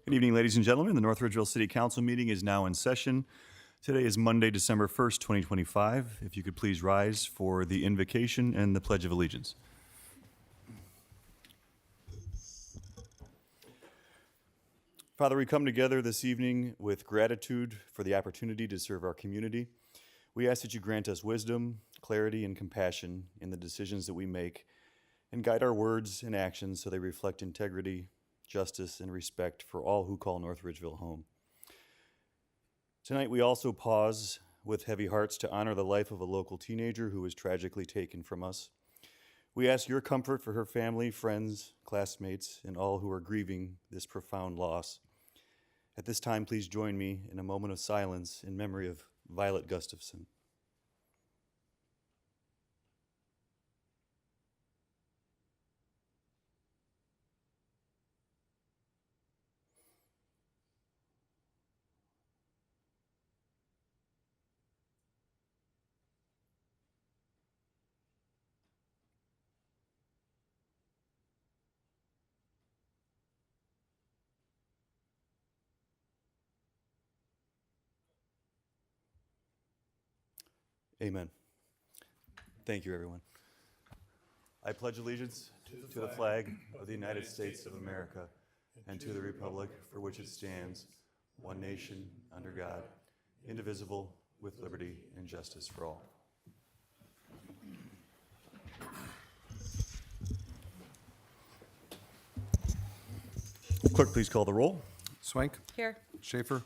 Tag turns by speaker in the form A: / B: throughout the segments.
A: Good evening, ladies and gentlemen. The North Ridgeville City Council meeting is now in session. Today is Monday, December 1st, 2025. If you could please rise for the invocation and the Pledge of Allegiance. Father, we come together this evening with gratitude for the opportunity to serve our community. We ask that you grant us wisdom, clarity, and compassion in the decisions that we make, and guide our words and actions so they reflect integrity, justice, and respect for all who call North Ridgeville home. Tonight, we also pause with heavy hearts to honor the life of a local teenager who was tragically taken from us. We ask your comfort for her family, friends, classmates, and all who are grieving this profound loss. At this time, please join me in a moment of silence in memory of Violet Gustafson. Amen. Thank you, everyone. I pledge allegiance to the flag of the United States of America and to the republic for which it stands, one nation, under God, indivisible, with liberty and justice for all. Clerk, please call the roll.
B: Swank.
C: Here.
B: Schaefer.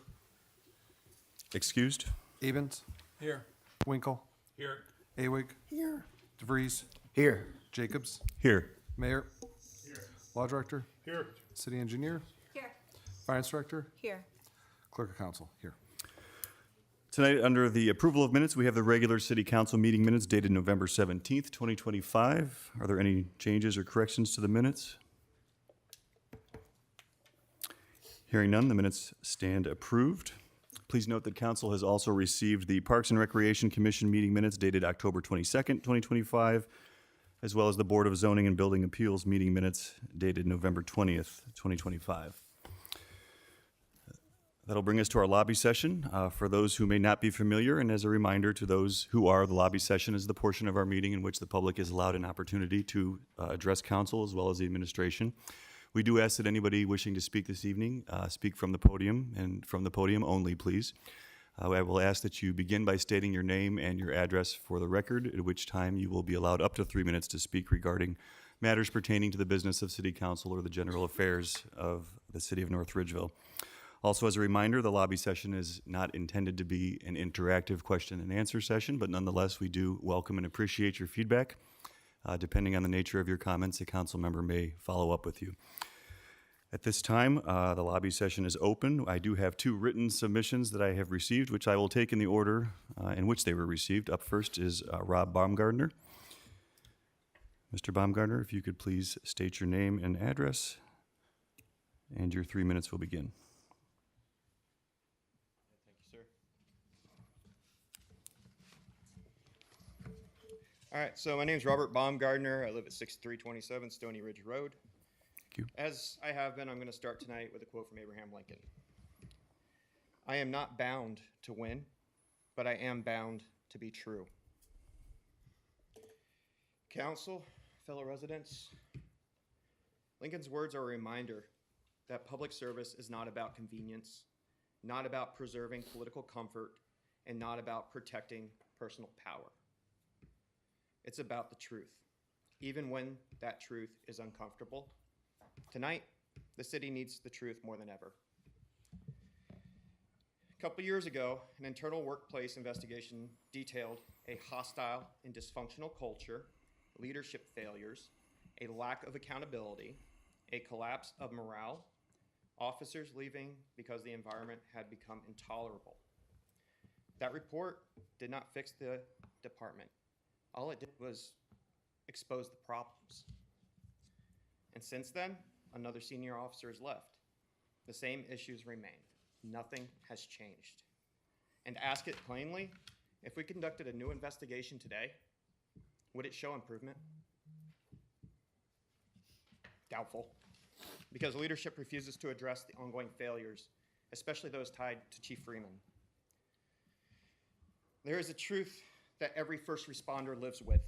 A: Excused.
B: Evans.
D: Here.
B: Winkle.
D: Here.
B: Awig. Here. DeVries.
D: Here.
B: Jacobs.
A: Here.
B: Mayor.
D: Here.
B: Law Director.
D: Here.
B: City Engineer.
C: Here.
B: Finance Director.
C: Here.
B: Clerk of Council. Here.
A: Tonight, under the approval of minutes, we have the regular City Council meeting minutes dated November 17th, 2025. Are there any changes or corrections to the minutes? Hearing none, the minutes stand approved. Please note that Council has also received the Parks and Recreation Commission meeting minutes dated October 22nd, 2025, as well as the Board of Zoning and Building Appeals meeting minutes dated November 20th, 2025. That'll bring us to our lobby session. For those who may not be familiar, and as a reminder to those who are, the lobby session is the portion of our meeting in which the public is allowed an opportunity to address Council as well as the administration. We do ask that anybody wishing to speak this evening speak from the podium, and from the podium only, please. I will ask that you begin by stating your name and your address for the record, at which time you will be allowed up to 3 minutes to speak regarding matters pertaining to the business of City Council or the general affairs of the City of North Ridgeville. Also, as a reminder, the lobby session is not intended to be an interactive question and answer session, but nonetheless, we do welcome and appreciate your feedback. Depending on the nature of your comments, a council member may follow up with you. At this time, the lobby session is open. I do have 2 written submissions that I have received, which I will take in the order in which they were received. Up first is Rob Baumgartner. Mr. Baumgartner, if you could please state your name and address, and your 3 minutes will begin.
E: Thank you, sir. All right, so my name is Robert Baumgartner. I live at 6327 Stony Ridge Road.
A: Thank you.
E: As I have been, I'm going to start tonight with a quote from Abraham Lincoln. I am not bound to win, but I am bound to be true. Council, fellow residents, Lincoln's words are a reminder that public service is not about convenience, not about preserving political comfort, and not about protecting personal power. It's about the truth, even when that truth is uncomfortable. Tonight, the city needs the truth more than ever. A couple years ago, an internal workplace investigation detailed a hostile and dysfunctional culture, leadership failures, a lack of accountability, a collapse of morale, officers leaving because the environment had become intolerable. That report did not fix the department. All it did was expose the problems. And since then, another senior officer has left. The same issues remain. Nothing has changed. And to ask it plainly, if we conducted a new investigation today, would it show improvement? Doubtful. because leadership refuses to address the ongoing failures, especially those tied to Chief Freeman. There is a truth that every first responder lives with.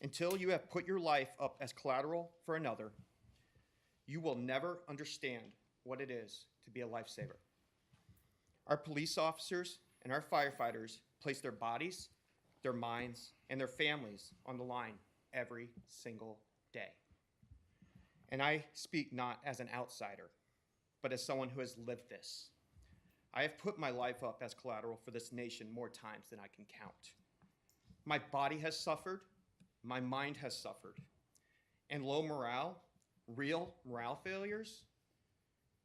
E: Until you have put your life up as collateral for another, you will never understand what it is to be a lifesaver. Our police officers and our firefighters place their bodies, their minds, and their families on the line every single day. And I speak not as an outsider, but as someone who has lived this. I have put my life up as collateral for this nation more times than I can count. My body has suffered, my mind has suffered, and low morale, real morale failures,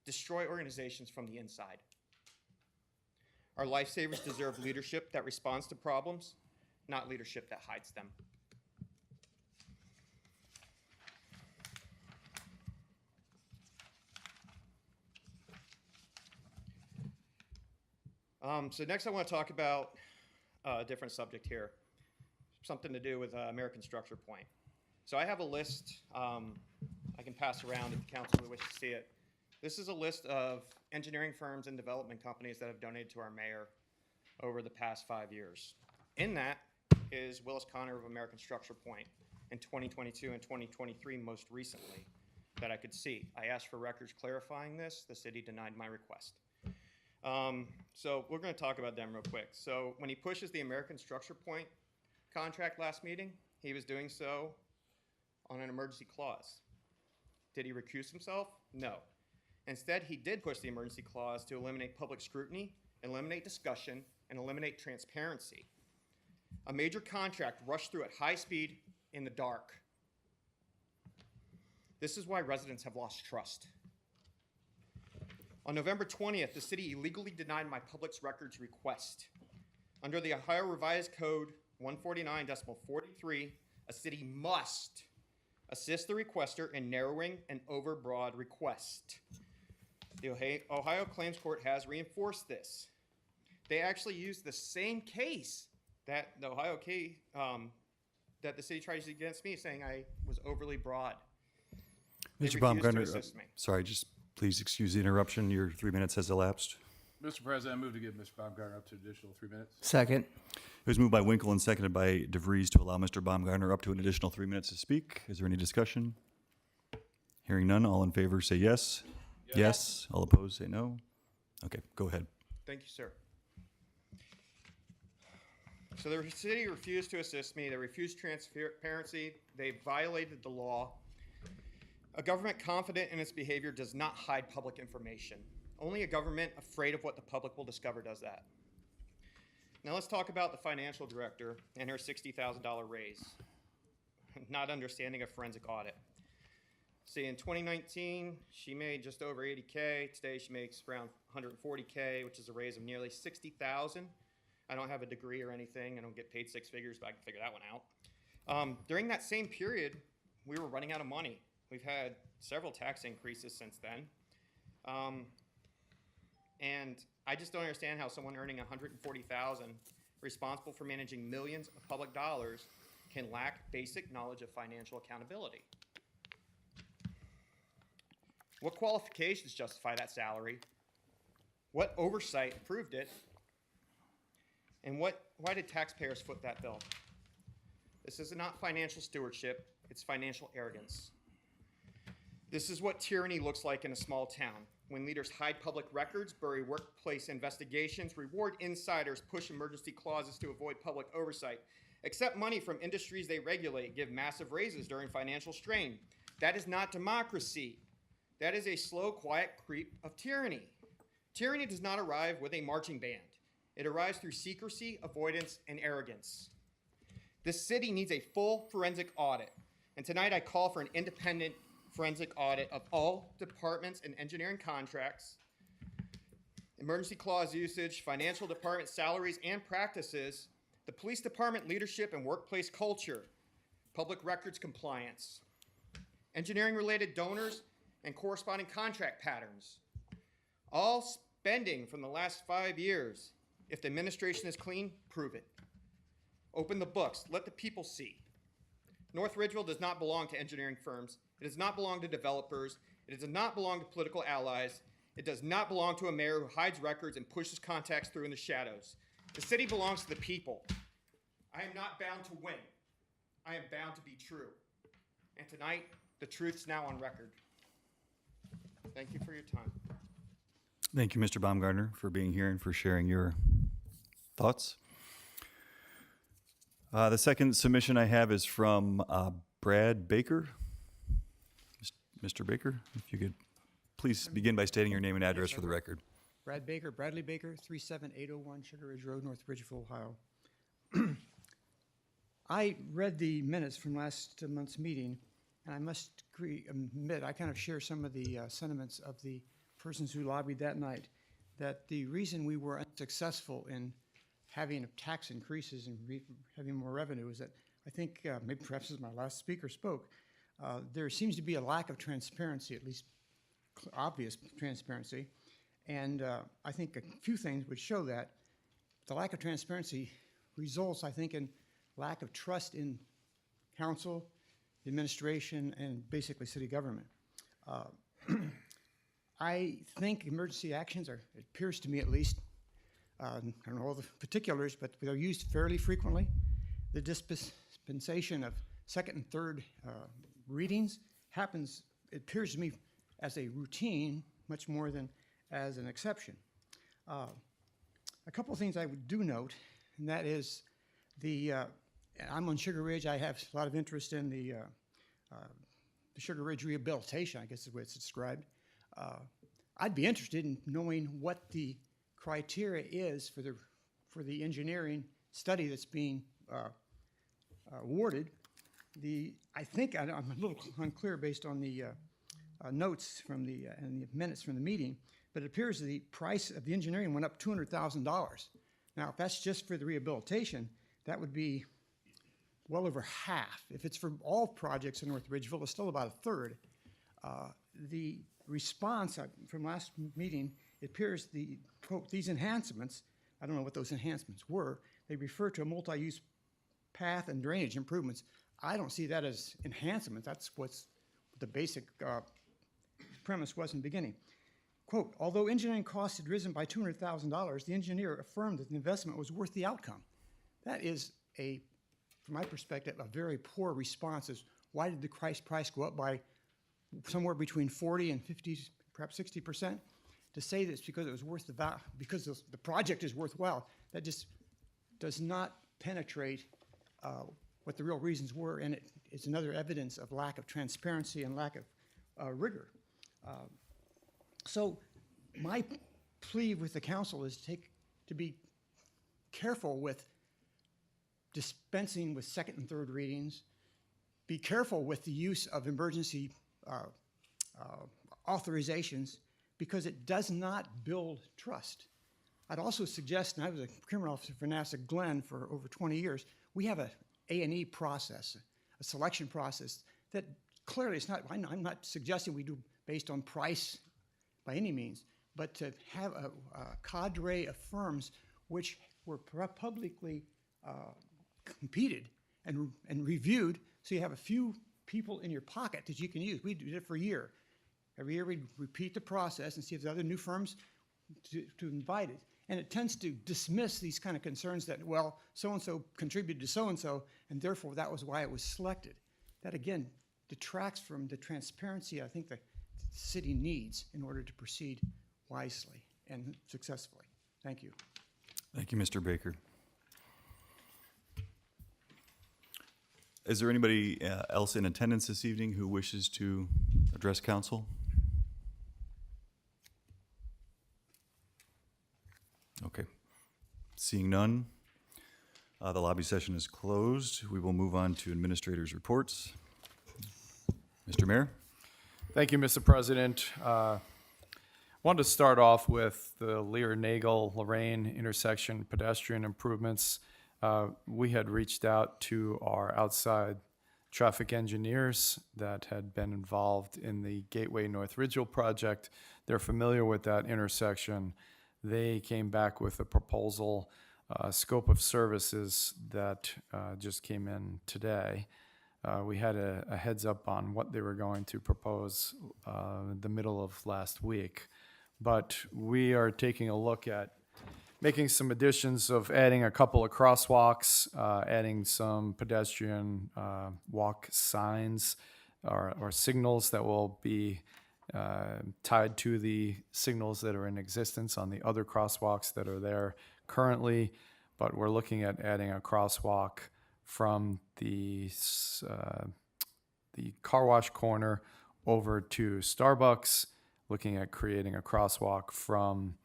E: destroy organizations from the inside. Our lifesavers deserve leadership that responds to problems, not leadership that hides them. So next I want to talk about a different subject here, something to do with American Structure Point. So I have a list I can pass around if the council would wish to see it. This is a list of engineering firms and development companies that have donated to our mayor over the past 5 years. In that is Willis Connor of American Structure Point in 2022 and 2023 most recently that I could see. I asked for records clarifying this. The city denied my request. So we're going to talk about them real quick. So when he pushes the American Structure Point contract last meeting, he was doing so on an emergency clause. Did he recuse himself? No. Instead, he did push the emergency clause to eliminate public scrutiny, eliminate discussion, and eliminate transparency. A major contract rushed through at high speed in the dark. This is why residents have lost trust. On November 20th, the city illegally denied my public records request. Under the Ohio Revised Code 149.43, a city must assist the requester in narrowing an overbroad request. The Ohio Claims Court has reinforced this. They actually used the same case that the Ohio case that the city tried to use against me, saying I was overly broad. They
A: Mr.
E: refused to
A: Baumgartner,
E: assist me.
A: sorry, just please excuse the interruption. Your 3 minutes has elapsed.
C: Mr. President, I move to give Mr. Baumgartner up to an additional 3 minutes.
D: Second.
A: It was moved by Winkle and seconded by DeVries to allow Mr. Baumgartner up to an additional 3 minutes to speak. Is there any discussion? Hearing none, all in favor say yes. Yes. All opposed say no. Okay, go ahead.
E: Thank you, sir. So the city refused to assist me. They refused transparency. They violated the law. A government confident in its behavior does not hide public information. Only a government afraid of what the public will discover does that. Now let's talk about the financial director and her $60,000 raise. Not understanding a forensic audit. See, in 2019, she made just over 80K. Today she makes around 140K, which is a raise of nearly 60,000. I don't have a degree or anything. I don't get paid six figures, but I can figure that one out. During that same period, we were running out of money. We've had several tax increases since then. And I just don't understand how someone earning $140,000, responsible for managing millions of public dollars, can lack basic knowledge of financial accountability. What qualifications justify that salary? What oversight approved it? And why did taxpayers foot that bill? This is not financial stewardship, it's financial arrogance. This is what tyranny looks like in a small town, when leaders hide public records, bury workplace investigations, reward insiders, push emergency clauses to avoid public oversight, accept money from industries they regulate, give massive raises during financial strain. That is not democracy. That is a slow, quiet creep of tyranny. Tyranny does not arrive with a marching band. It arrives through secrecy, avoidance, and arrogance. This city needs a full forensic audit. And tonight I call for an independent forensic audit of all departments and engineering contracts, emergency clause usage, financial department salaries and practices, the police department leadership and workplace culture, public records compliance, engineering-related donors and corresponding contract patterns. All spending from the last 5 years. If the administration is clean, prove it. Open the books. Let the people see. North Ridgeville does not belong to engineering firms. It does not belong to developers. It does not belong to political allies. It does not belong to a mayor who hides records and pushes contacts through in the shadows. The city belongs to the people. I am not bound to win. I am bound to be true. And tonight, the truth's now on record. Thank you for your time.
A: Thank you, Mr. Baumgartner, for being here and for sharing your thoughts. The second submission I have is from Brad Baker. Mr. Baker, if you could please begin by stating your name and address for the record.
D: Bradley Baker, 37801 Sugar Ridge Road, North Ridgeville, Ohio. I read the minutes from last month's meeting, and I must admit, I kind of share some of the sentiments of the persons who lobbied that night, that the reason we were unsuccessful in having tax increases and having more revenue is that I think, maybe perhaps as my last speaker spoke, there seems to be a lack of transparency, at least obvious transparency. And I think a few things would show that. The lack of transparency results, I think, in lack of trust in council, the administration, and basically city government. I think emergency actions are, it appears to me at least, I don't know all the particulars, but they're used fairly frequently. The dispensation of second and third readings happens, it appears to me, as a routine much more than as an exception. A couple of things I do note, and that is I'm on Sugar Ridge. I have a lot of interest in the Sugar Ridge rehabilitation, I guess is the way it's described. I'd be interested in knowing what the criteria is for the engineering study that's being awarded. I think I'm a little unclear based on the notes from and the minutes from the meeting, but it appears the price of the engineering went up $200,000. Now, if that's just for the rehabilitation, that would be well over half. If it's for all projects in North Ridgeville, it's still about a third. The response from last meeting, it appears quote, these enhancements, I don't know what those enhancements were, they refer to a multi-use path and drainage improvements. I don't see that as enhancements. That's what's the basic premise was in the beginning. Quote, although engineering costs had risen by $200,000, the engineer affirmed that the investment was worth the outcome. That is from my perspective, a very poor response. Is why did the price go up by somewhere between 40 and 50, perhaps 60%? To say that it's because it was worth the value, because the project is worthwhile, that just does not penetrate what the real reasons were, and it's another evidence of lack of transparency and lack of rigor. So my plea with the council is to be careful with dispensing with second and third readings, be careful with the use of emergency authorizations, because it does not build trust. I'd also suggest, and I was a criminal officer for NASA Glenn for over 20 years, we have a A&E process, a selection process that clearly it's not, I'm not suggesting we do based on price by any means, but to have a cadre of firms which were publicly competed and reviewed, so you have a few people in your pocket that you can use. We did it for a year. Every year we'd repeat the process and see if there's other new firms to invite it. And it tends to dismiss these kind of concerns that, well, so-and-so contributed to so-and-so, and therefore that was why it was selected. That, again, detracts from the transparency I think the city needs in order to proceed wisely and successfully. Thank you.
A: Thank you, Mr. Baker. Is there anybody else in attendance this evening who wishes to address council? Okay. Seeing none, the lobby session is closed. We will move on to administrators' reports. Mr. Mayor?
C: Thank you, Mr. President. Wanted to start off with the Lear-Nagel-Lorraine intersection pedestrian improvements. We had reached out to our outside traffic engineers that had been involved in the Gateway North Ridgeville project. They're familiar with that intersection. They came back with a proposal, scope of services that just came in today. We had a heads up on what they were going to propose the middle of last week. But we are taking a look at making some additions of adding a couple of crosswalks, adding some pedestrian walk signs or signals that will be tied to the signals that are in existence on the other crosswalks that are there currently. But we're looking at adding a crosswalk from the car wash corner over to Starbucks, looking at creating a crosswalk from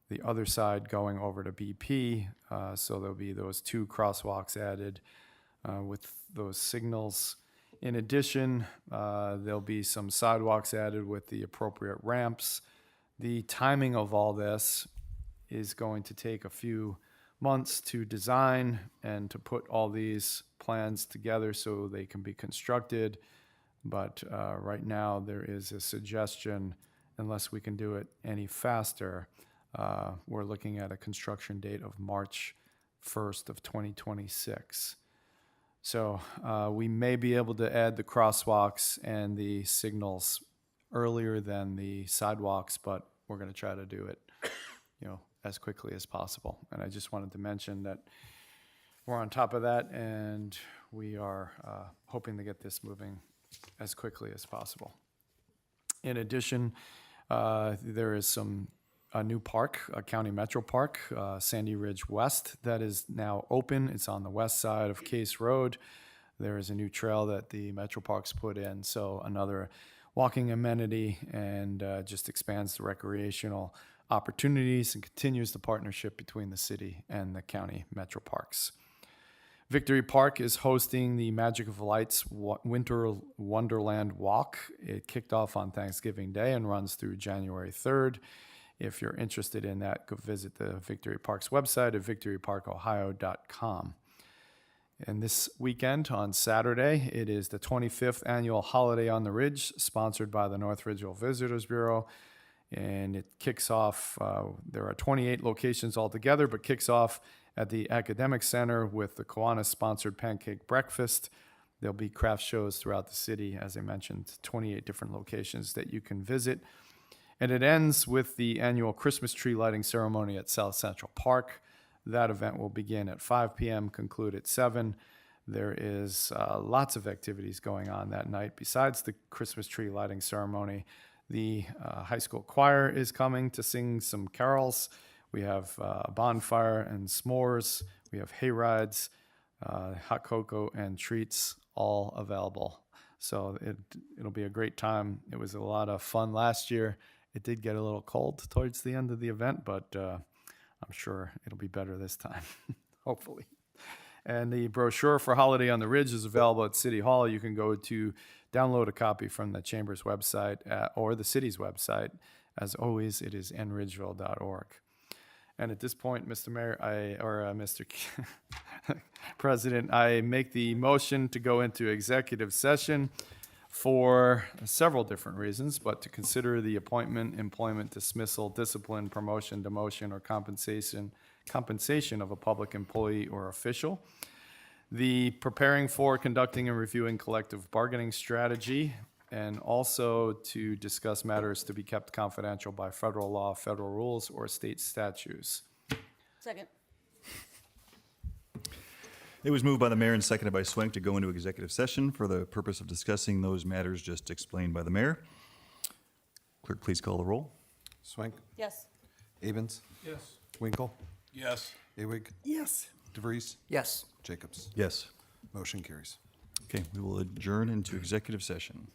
C: the other side going over to BP. So there'll be those two crosswalks added with those signals. In addition, there'll be some sidewalks added with the appropriate ramps. The timing of all this is going to take a few months to design and to put all these plans together so they can be constructed. But right now, there is a suggestion, unless we can do it any faster, we're looking at a construction date of March 1st of 2026. So we may be able to add the crosswalks and the signals earlier than the sidewalks, but we're going to try to do it, as quickly as possible. And I just wanted to mention that we're on top of that, and we are hoping to get this moving as quickly as possible. In addition, there is a new park, a county metro park, Sandy Ridge West, that is now open. It's on the west side of Case Road. There is a new trail that the metro parks put in, so another walking amenity, and just expands the recreational opportunities and continues the partnership between the city and the county metro parks. Victory Park is hosting the Magic of Lights Winter Wonderland Walk. It kicked off on Thanksgiving Day and runs through January 3rd. If you're interested in that, go visit the Victory Park's website at victoryparkohio.com. And this weekend, on Saturday, it is the 25th annual Holiday on the Ridge, sponsored by the North Ridgeville Visitors Bureau. And it kicks off, there are 28 locations altogether, but kicks off at the Academic Center with the Kiwanis-sponsored pancake breakfast. There'll be craft shows throughout the city, as I mentioned, 28 different locations that you can visit. And it ends with the annual Christmas tree lighting ceremony at South Central Park. That event will begin at 5 p.m., conclude at 7. There is lots of activities going on that night. Besides the Christmas tree lighting ceremony, the high school choir is coming to sing some carols. We have a bonfire and s'mores. We have hay rides, hot cocoa, and treats all available. So it'll be a great time. It was a lot of fun last year. It did get a little cold towards the end of the event, but I'm sure it'll be better this time, hopefully. And the brochure for Holiday on the Ridge is available at City Hall. You can go to download a copy from the Chamber's website or the city's website. As always, it is nridgeville.org. And at this point, Mr. Mayor, Mr. President, I make the motion to go into executive session for several different reasons, but to consider the appointment, employment, dismissal, discipline, promotion, demotion, or compensation of a public employee or official, the preparing for, conducting, and reviewing collective bargaining strategy, and also to discuss matters to be kept confidential by federal law, federal rules, or state statutes.
F: Second.
A: It was moved by the mayor and seconded by Swank to go into executive session for the purpose of discussing those matters just explained by the mayor. Clerk, please call the roll.
B: Swank.
F: Yes.
B: Abens.
C: Yes.
B: Winkle.
G: Yes.
B: Awig.
G: Yes.
B: DeVries.
G: Yes.
B: Jacobs.
A: Yes.
B: Motion carries.
A: Okay, we will adjourn into executive session.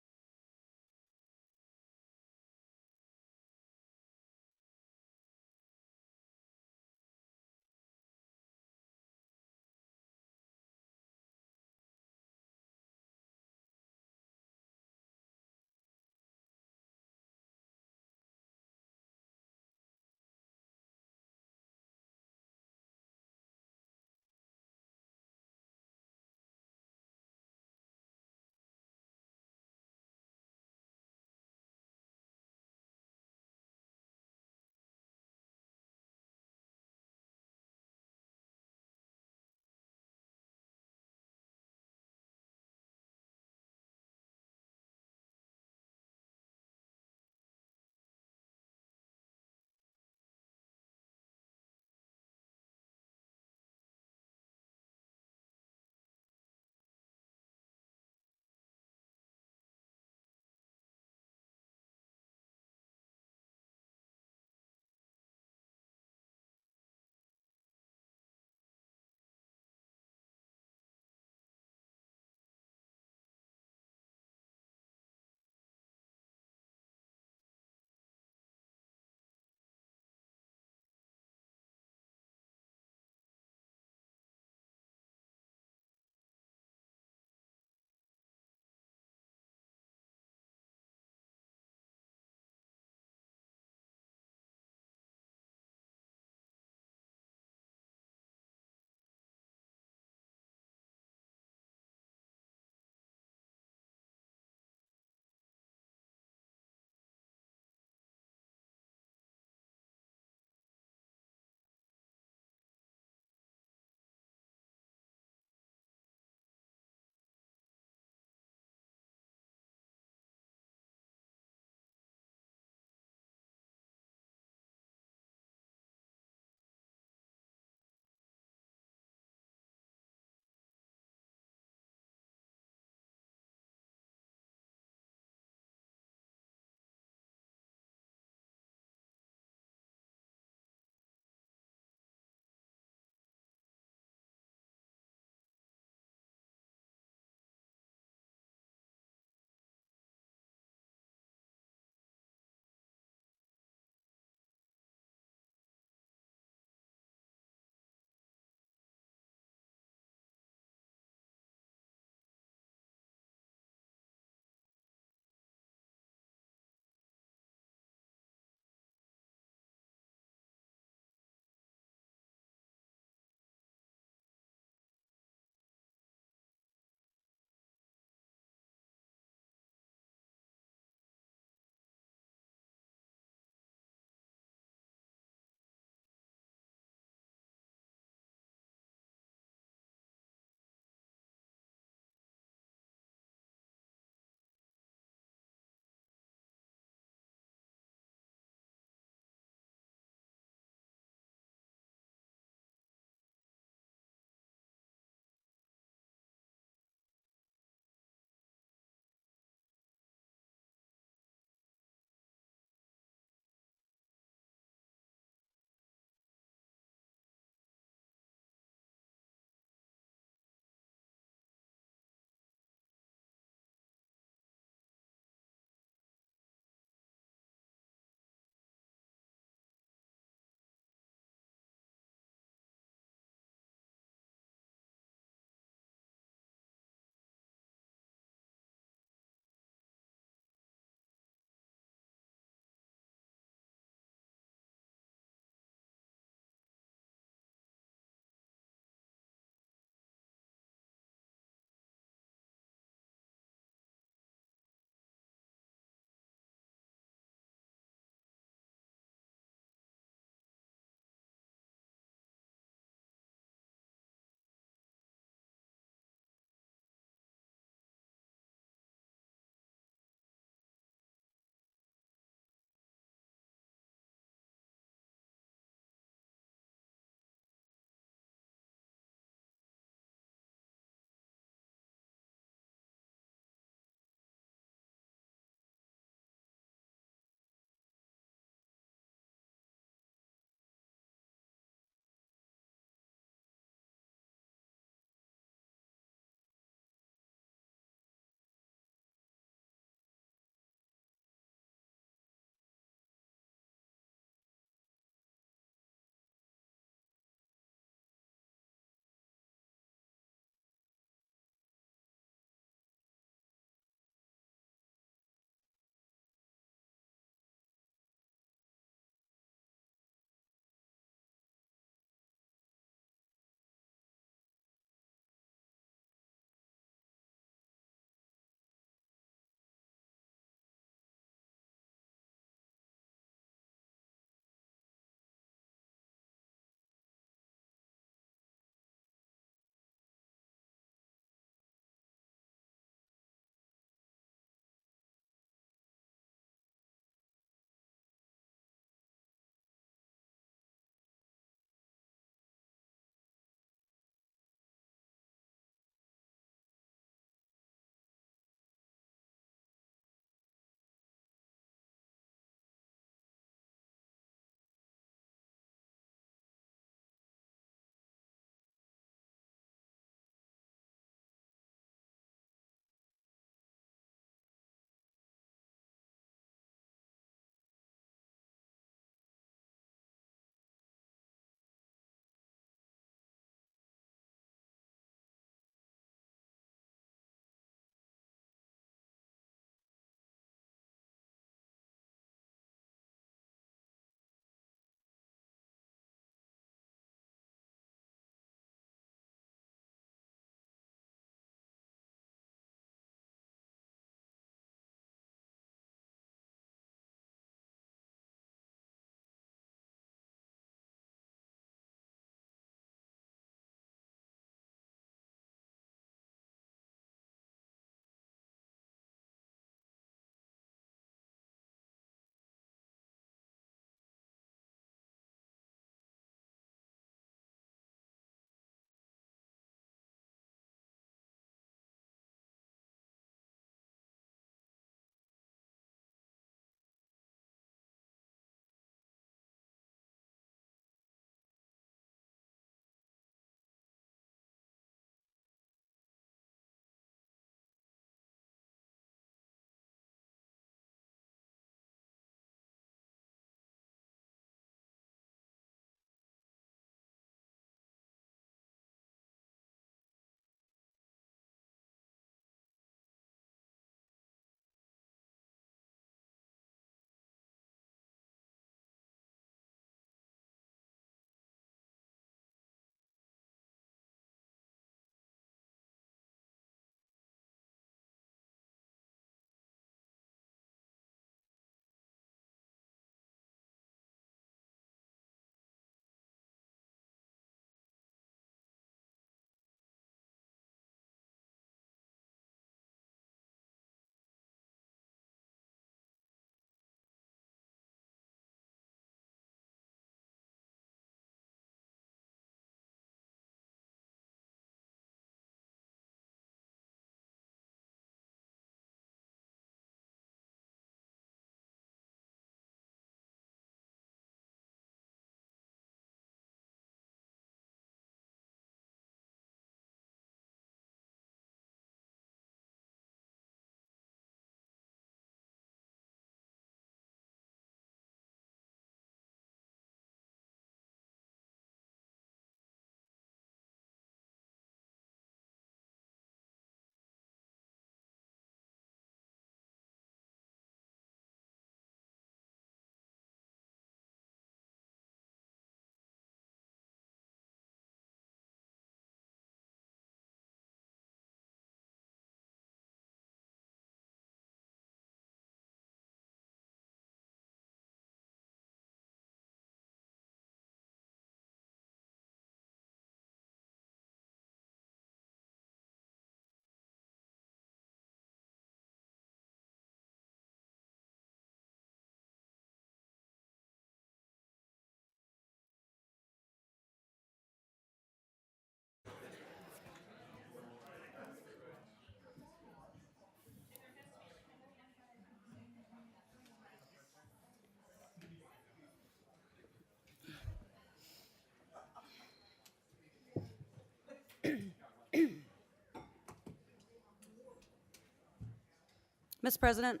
F: Mr. President,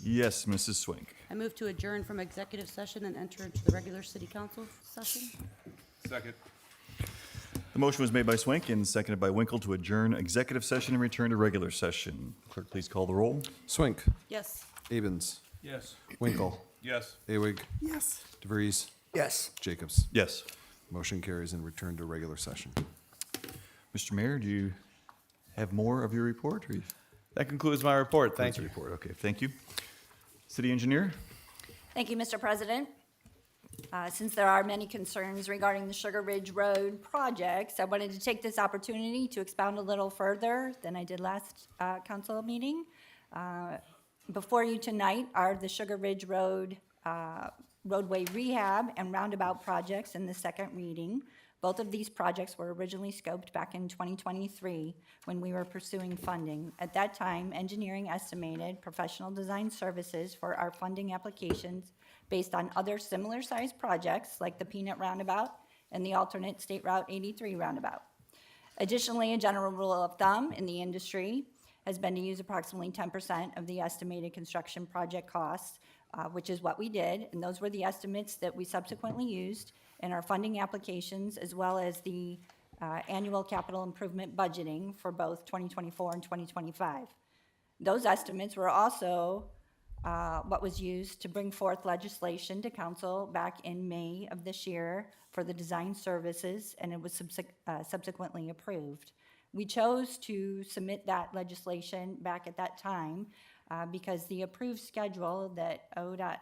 A: Yes, Mrs. Swink.
F: I move to adjourn from executive session and enter into the regular city council session.
C: Second.
A: The motion was made by Swink and seconded by Winkle to adjourn executive session and return to regular session. Clerk, please call the roll.
B: Swink.
F: Yes.
B: Abens.
C: Yes.
B: Winkle.
C: Yes.
B: Awig.
F: Yes.
B: DeVries.
D: Yes.
B: Jacobs.
A: Yes.
B: Motion carries and return to regular session.
A: Mr. Mayor, do you have more of your report? Or you-
C: That concludes my report. Thank
A: That's a
C: you.
A: report. Okay, thank you. City Engineer?
G: Thank you, Mr. President. Since there are many concerns regarding the Sugar Ridge Road projects, I wanted to take this opportunity to expound a little further than I did last council meeting. Before you tonight are the Sugar Ridge Road roadway rehab and roundabout projects in the second reading. Both of these projects were originally scoped back in 2023 when we were pursuing funding. At that time, engineering estimated professional design services for our funding applications based on other similar-sized projects like the Peanut Roundabout and the alternate State Route 83 roundabout. Additionally, a general rule of thumb in the industry has been to use approximately 10% of the estimated construction project costs, which is what we did, and those were the estimates that we subsequently used in our funding applications, as well as the annual capital improvement budgeting for both 2024 and 2025. Those estimates were also what was used to bring forth legislation to council back in May of this year for the design services, and it was subsequently approved. We chose to submit that legislation back at that time because the approved schedule that ODOT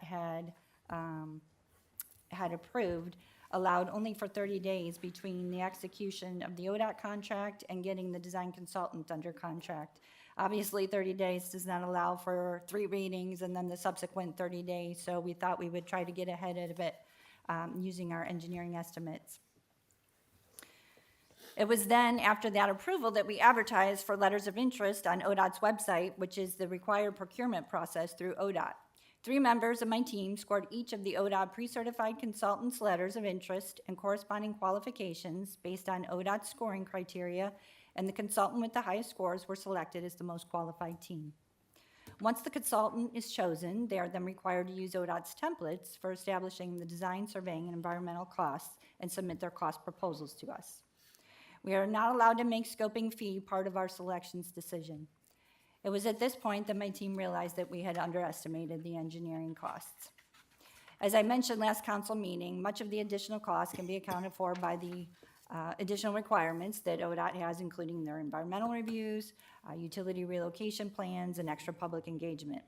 G: had approved allowed only for 30 days between the execution of the ODOT contract and getting the design consultant under contract. Obviously, 30 days does not allow for 3 readings and then the subsequent 30 days, so we thought we would try to get ahead of it using our engineering estimates. It was then, after that approval, that we advertised for letters of interest on ODOT's website, which is the required procurement process through ODOT. 3 members of my team scored each of the ODOT pre-certified consultants' letters of interest and corresponding qualifications based on ODOT's scoring criteria, and the consultant with the highest scores were selected as the most qualified team. Once the consultant is chosen, they are then required to use ODOT's templates for establishing the design, surveying, and environmental costs and submit their cost proposals to us. We are not allowed to make scoping fee part of our selections decision. It was at this point that my team realized that we had underestimated the engineering costs. As I mentioned last council meeting, much of the additional costs can be accounted for by the additional requirements that ODOT has, including their environmental reviews, utility relocation plans, and extra public engagement.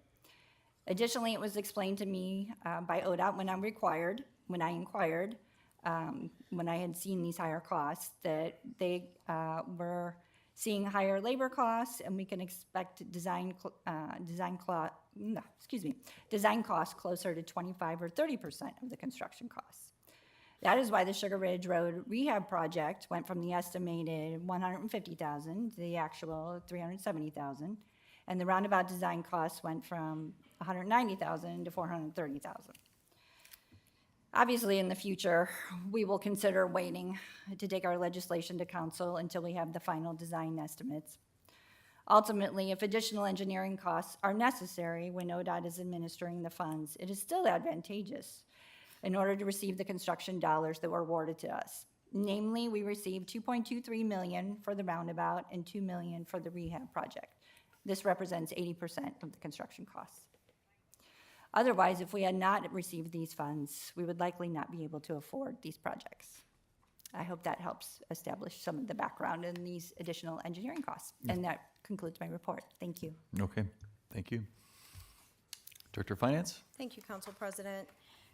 G: Additionally, it was explained to me by ODOT when I inquired, when I had seen these higher costs, that they were seeing higher labor costs, and we can expect design costs closer to 25 or 30% of the construction costs. That is why the Sugar Ridge Road rehab project went from the estimated $150,000 to the actual $370,000, and the roundabout design costs went from $190,000 to $430,000. Obviously, in the future, we will consider waiting to take our legislation to council until we have the final design estimates. Ultimately, if additional engineering costs are necessary when ODOT is administering the funds, it is still advantageous in order to receive the construction dollars that were awarded to us. Namely, we received $2.23 million for the roundabout and $2 million for the rehab project. This represents 80% of the construction costs. Otherwise, if we had not received these funds, we would likely not be able to afford these projects. I hope that helps establish some of the background in these additional engineering costs. And that concludes my report. Thank you.
A: Okay, thank you. Director of Finance?
H: Thank you, Council President.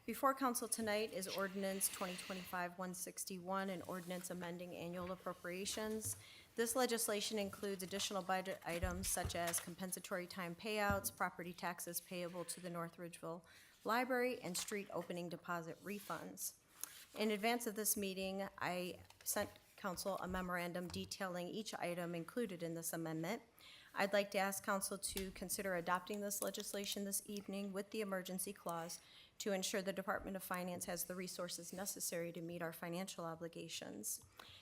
H: Before council tonight is ordinance 2025-161, an ordinance amending annual appropriations. This legislation includes additional budget items such as compensatory time payouts, property taxes payable to the North Ridgeville Library, and street opening deposit refunds. In advance of this meeting, I sent council a memorandum detailing each item included in this amendment. I'd like to ask council to consider adopting this legislation this evening with the emergency clause to ensure the Department of Finance has the resources necessary to meet our financial obligations.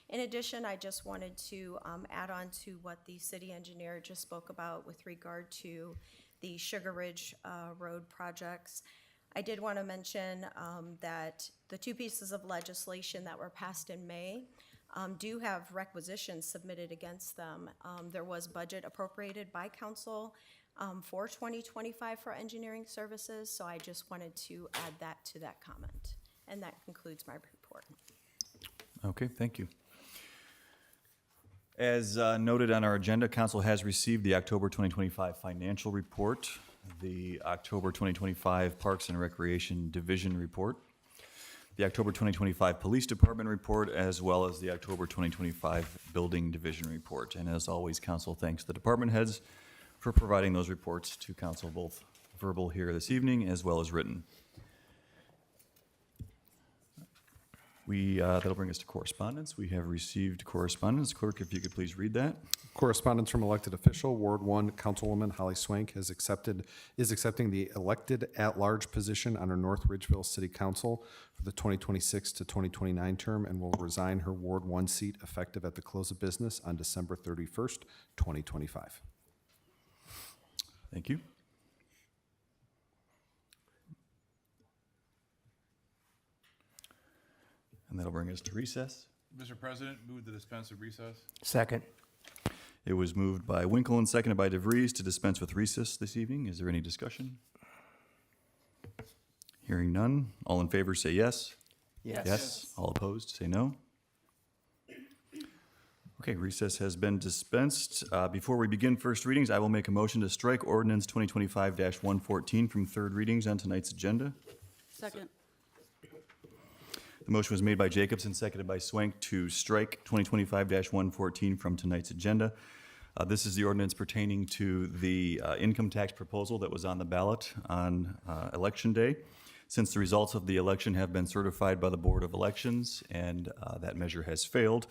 H: In addition, I just wanted to add on to what the city engineer just spoke about with regard to the Sugar Ridge Road projects. I did want to mention that the two pieces of legislation that were passed in May do have requisitions submitted against them. There was budget appropriated by council for 2025 for engineering services, so I just wanted to add that to that comment. And that concludes my report.
A: Okay, thank you. As noted on our agenda, council has received the October 2025 financial report, the October 2025 Parks and Recreation Division report, the October 2025 Police Department report, as well as the October 2025 Building Division report. And as always, council thanks the department heads for providing those reports to council, both verbal here this evening as well as written. That'll bring us to correspondence. We have received correspondence. Clerk, if you could please read that.
B: Correspondence from elected official, Ward 1, Councilwoman Holly Swank is accepting the elected at-large position on our North Ridgeville City Council for the 2026 to 2029 term and will resign her Ward 1 seat effective at the close of business on December 31st, 2025.
A: Thank you. And that'll bring us to recess.
I: Mr. President, move to dispense with recess.
J: Second.
A: It was moved by Winkle and seconded by DeVries to dispense with recess this evening. Is there any discussion? Hearing none. All in favor say yes. Yes. All opposed say no. Okay, recess has been dispensed. Before we begin first readings, I will make a motion to strike ordinance 2025-114 from third readings on tonight's agenda.
F: Second.
A: The motion was made by Jacobs and seconded by Swank to strike 2025-114 from tonight's agenda. This is the ordinance pertaining to the income tax proposal that was on the ballot on Election Day. Since the results of the election have been certified by the Board of Elections and that measure has failed,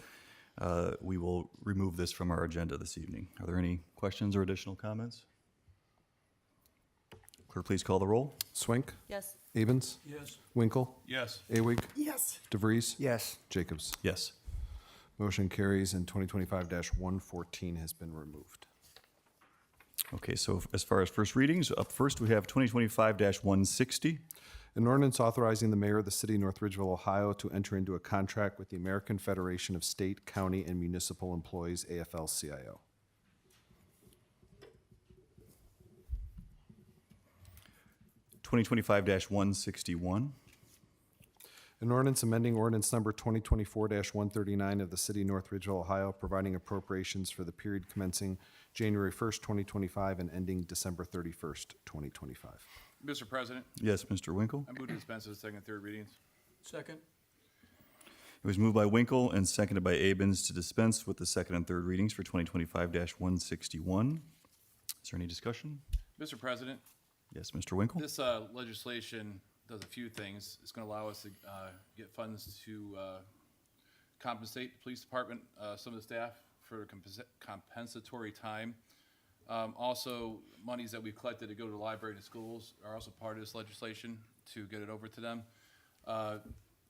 A: we will remove this from our agenda this evening. Are there any questions or additional comments? Clerk, please call the roll.
B: Swank,
F: Yes.
B: Abens,
J: Yes.
B: Winkle,
I: Yes.
B: Awig,
J: Yes.
B: DeVries,
J: Yes.
B: Jacobs.
A: Yes.
B: Motion carries and 2025-114 has been removed.
A: Okay, so as far as first readings, up first we have 2025-160.
B: An ordinance authorizing the mayor of the city of North Ridgeville, Ohio to enter into a contract with the American Federation of State, County, and Municipal Employees, AFL-CIO.
A: 2025-161.
B: An ordinance amending ordinance number 2024-139 of the city of North Ridgeville, Ohio, providing appropriations for the period commencing January 1st, 2025 and ending December 31st, 2025.
I: Mr. President,
A: Yes, Mr. Winkle.
I: I move to dispense with the second and third readings.
J: Second.
A: It was moved by Winkle and seconded by Abens to dispense with the second and third readings for 2025-161. Is there any discussion?
I: Mr. President,
A: Yes, Mr. Winkle.
I: this legislation does a few things. It's going to allow us to get funds to compensate the police department, some of the staff for compensatory time. Also, monies that we've collected to go to the library and schools are also part of this legislation to get it over to them.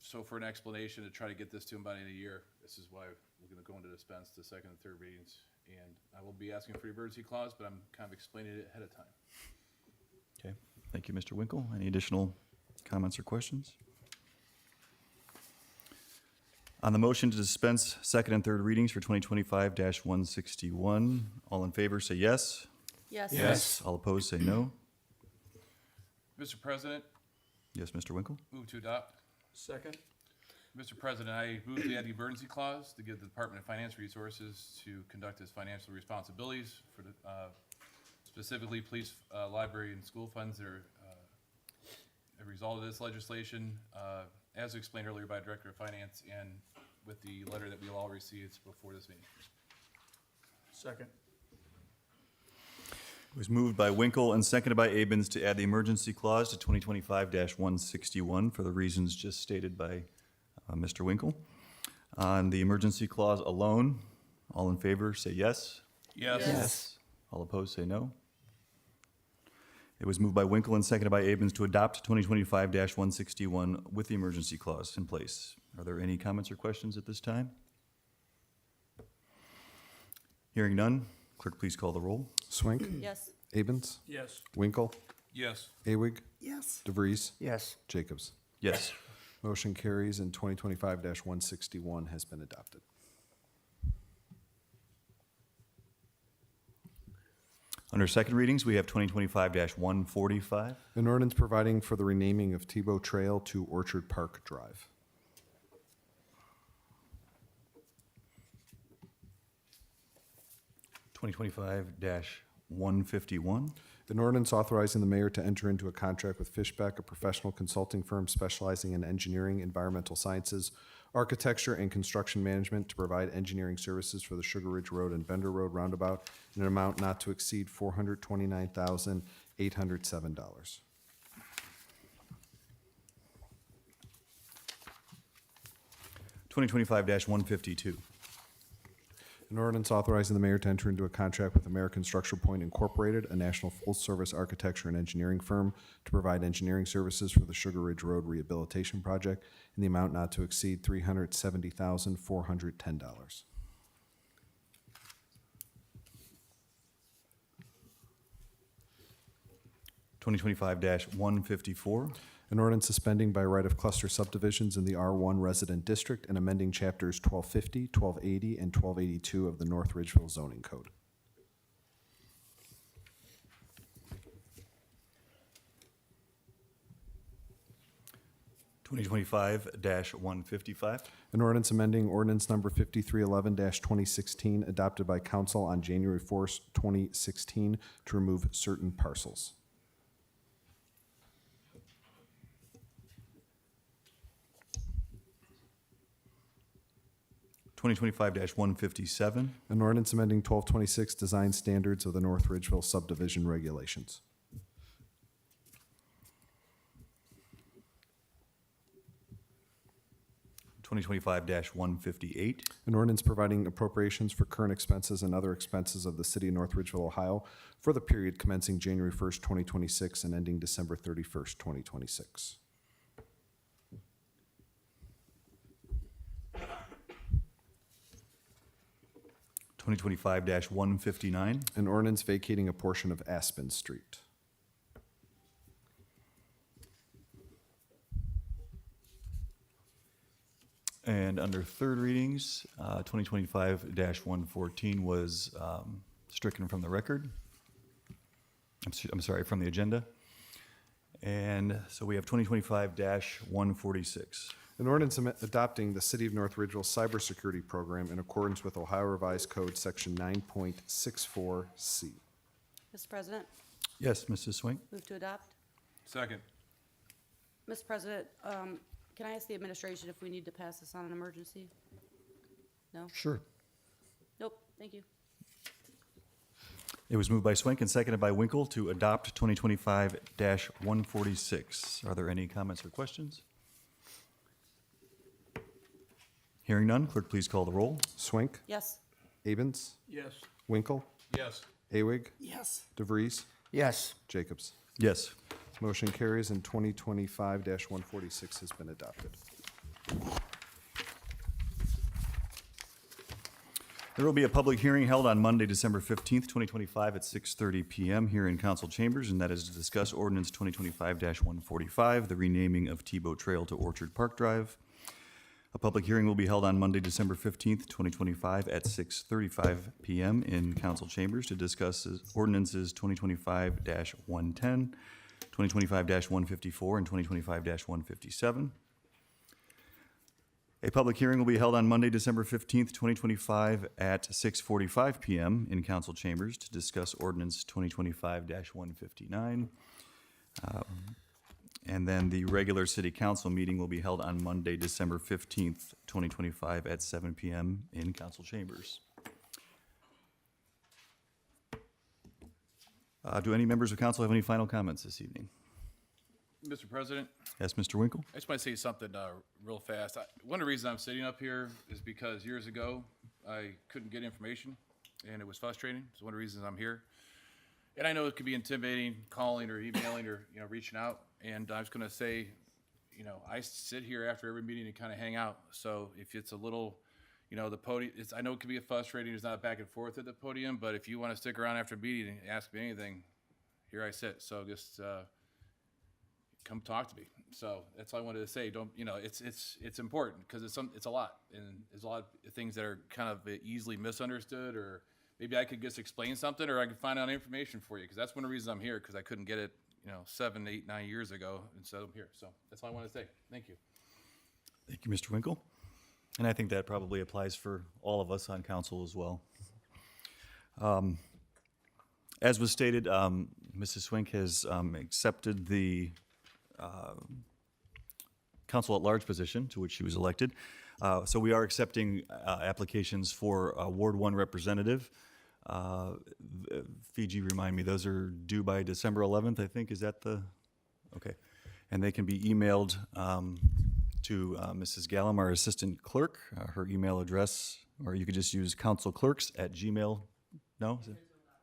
I: So for an explanation to try to get this to them by the end of the year, this is why we're going to go into dispense the second and third readings. And I will be asking for the emergency clause, but I'm kind of explaining it ahead of time.
A: Okay, thank you, Mr. Winkle. Any additional comments or questions? On the motion to dispense second and third readings for 2025-161, all in favor say yes.
F: Yes.
A: All opposed say no.
I: Mr. President,
A: Yes, Mr. Winkle.
I: move to adopt.
J: Second.
I: Mr. President, I move to add the emergency clause to give the Department of Finance resources to conduct its financial responsibilities for the, specifically police, library, and school funds that are a result of this legislation, as explained earlier by Director of Finance and with the letter that we all received before this meeting.
J: Second.
A: It was moved by Winkle and seconded by Abens to add the emergency clause to 2025-161 for the reasons just stated by Mr. Winkle. On the emergency clause alone, all in favor say yes.
I: Yes.
J: Yes.
A: All opposed, say no. It was moved by Winkle and seconded by Abens to adopt 2025-161 with the emergency clause in place. Are there any comments or questions at this time? Hearing none, clerk, please call the roll.
B: Swank.
F: Yes.
B: Abens.
J: Yes.
B: Winkle.
I: Yes.
B: Awig.
J: Yes.
B: DeVries.
J: Yes.
B: Jacobs.
A: Yes.
B: Motion carries and 2025-161 has been adopted.
A: Under second readings, we have 2025-145.
B: An ordinance providing for the renaming of Tebow Trail to Orchard Park Drive.
A: Twenty 2025-151.
B: An ordinance authorizing the mayor to enter into a contract with Fishbeck, a professional consulting firm specializing in engineering, environmental sciences, architecture, and construction management to provide engineering services for the Sugar Ridge Road and Bender Road roundabout in an amount not to exceed $429,807.
A: 2025-152.
B: An ordinance authorizing the mayor to enter into a contract with American Structure Point Incorporated, a national full-service architecture and engineering firm, to provide engineering services for the Sugar Ridge Road Rehabilitation Project in the amount not to exceed $370,410.
A: 2025-154.
B: An ordinance suspending by right of cluster subdivisions in the R1 resident district and amending chapters 1250, 1280, and 1282 of the North Ridgeville zoning code.
A: Twenty 2025-155.
B: An ordinance amending ordinance number 5311-2016 adopted by council on January 4th, 2016 to remove certain parcels.
A: 2025-157.
B: An ordinance amending 1226 design standards of the North Ridgeville subdivision regulations.
A: 2025-158.
B: An ordinance providing appropriations for current expenses and other expenses of the city of North Ridgeville, Ohio for the period commencing January 1st, 2026 and ending December 31st, 2026.
A: 2025-159.
B: An ordinance vacating a portion of Aspen Street.
A: And under third readings, 2025-114 was stricken from the record. I'm sorry, from the agenda. And so we have 2025-146.
B: An ordinance adopting the City of North Ridgeville cybersecurity program in accordance with Ohio Revised Code Section 9.64C.
F: Mr. President,
A: Yes, Mrs. Swink?
F: move to adopt.
I: Second.
F: Mr. President, can I ask the administration if we need to pass this on an emergency? No?
D: Sure.
F: Nope, thank you.
A: It was moved by Swink and seconded by Winkle to adopt 2025-146. Are there any comments or questions? Hearing none, clerk, please call the roll.
B: Swank,
F: Yes.
B: Abens,
J: Yes.
B: Winkle,
I: Yes.
B: Awig,
J: Yes.
B: DeVries,
J: Yes.
B: Jacobs.
A: Yes.
B: Motion carries and 2025-146 has been adopted.
A: There will be a public hearing held on Monday, December 15th, 2025 at 6:30 PM here in council chambers, and that is to discuss ordinance 2025-145, the renaming of Tebow Trail to Orchard Park Drive. A public hearing will be held on Monday, December 15th, 2025 at 6:35 PM in council chambers to discuss ordinances 2025-110, 2025-154, and 2025-157. A public hearing will be held on Monday, December 15th, 2025 at 6:45 PM in council chambers to discuss ordinance 2025-159. And then the regular city council meeting will be held on Monday, December 15th, 2025 at 7 PM in council chambers. Do any members of council have any final comments this evening?
I: Mr. President,
A: Yes, Mr. Winkle?
I: I just want to say something real fast. One of the reasons I'm sitting up here is because years ago, I couldn't get information, and it was frustrating. It's one of the reasons I'm here. And I know it could be intimidating, calling or emailing or, reaching out. And I was gonna say, I sit here after every meeting and kind of hang out. So if it's a little, the podium, I know it can be frustrating, there's not back and forth at the podium, but if you want to stick around after a meeting and ask me anything, here I sit. So just come talk to me. So that's all I wanted to say. Don't, it's important because it's a lot. And there's a lot of things that are kind of easily misunderstood, or maybe I could just explain something, or I could find out information for you, because that's one of the reasons I'm here, because I couldn't get it 7, 8, 9 years ago, and so I'm here. So that's all I want to say. Thank you.
A: Thank you, Mr. Winkle. And I think that probably applies for all of us on council as well. As was stated, Mrs. Swink has accepted the council at large position to which she was elected. So we are accepting applications for Ward 1 representative. Fiji, remind me, those are due by December 11th, I think. Is that the, okay. And they can be emailed to Mrs. Gallum, our assistant clerk, her email address, or you could just use councilclerks@gmail, no?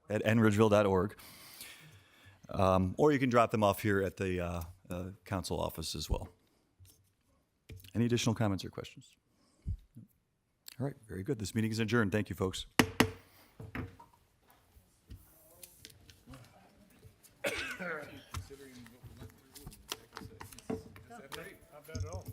A: At nridgeville.org. Or you can drop them off here at the council office as well. Any additional comments or questions? All right, very good. This meeting is adjourned. Thank you, folks.
J: I bet all.